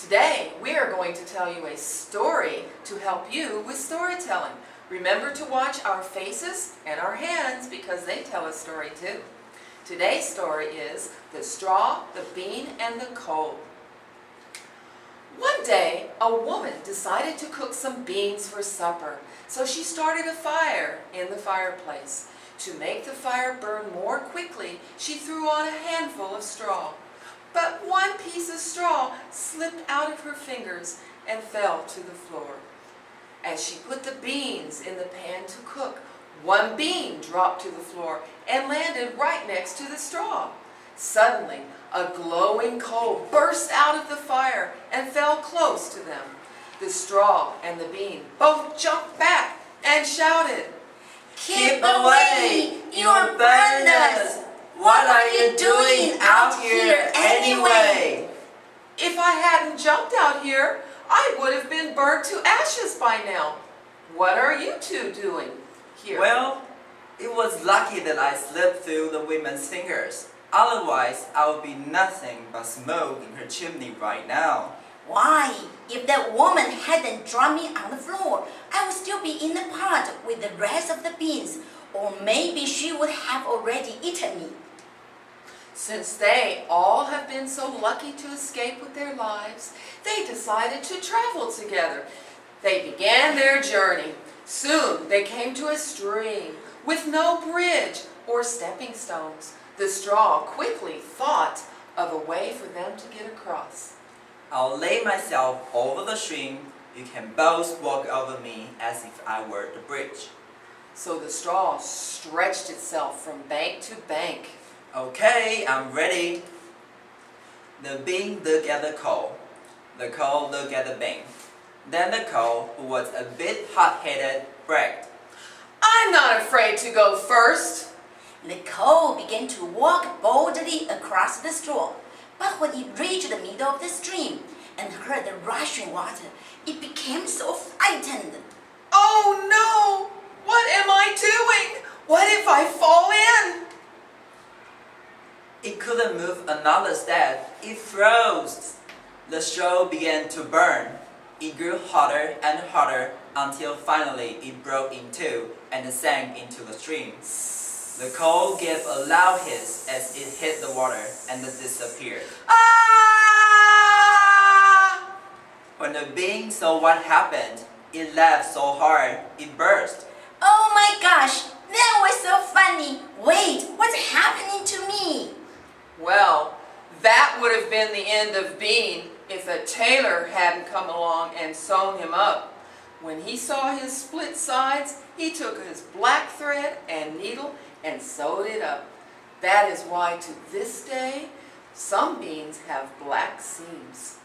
Today, we are going to tell you a story to help you with storytelling. Remember to watch our faces and our hands because they tell a story too. Today's story is The Straw, the Bean, and the Coal. One day, a woman decided to cook some beans for supper, so she started a fire in the fireplace. To make the fire burn more quickly, she threw on a handful of straw. But one piece of straw slipped out of her fingers and fell to the floor. As she put the beans in the pan to cook, one bean dropped to the floor and landed right next to the straw. Suddenly, a glowing coal burst out of the fire and fell close to them. The straw and the bean both jumped back and shouted, "Keep away! You'll burn us! What are you doing out here anyway?" "If I hadn't jumped out here, I would have been burnt to ashes by now. What are you two doing here?" Well, it was lucky that I slipped through the woman's fingers. Otherwise, I would be nothing but smoke in her chimney right now. Why, if that woman hadn't dropped me on the floor, I would still be in the pot with the rest of the beans, or maybe she would have already eaten me. Since they all have been so lucky to escape with their lives, they decided to travel together. They began their journey. Soon they came to a stream with no bridge or stepping stones. The straw quickly thought of a way for them to get across. "I'll lay myself over the stream. You can both walk over me as if I were the bridge." So the straw stretched itself from bank to bank. "Okay, I'm ready." The bean looked at the coal. The coal looked at the bean. Then the coal, who was a bit hot-headed, bragged, "I'm not afraid to go first." The coal began to walk boldly across the straw, but when it reached the middle of the stream and heard the rushing water, it became so frightened. "Oh no! What am I doing? What if I fall in?" It couldn't move another step. It froze. The straw began to burn. It grew hotter and hotter until finally it broke in two and sank into the stream. The coal gave a loud hiss as it hit the water and disappeared. Ah! When the bean saw what happened, it laughed so hard it burst. Oh my gosh, that was so funny. Wait, what's happening to me? Well, that would have been the end of Bean if a tailor hadn't come along and sewn him up. When he saw his split sides, he took his black thread and needle and sewed it up. That is why to this day, some beans have black seams.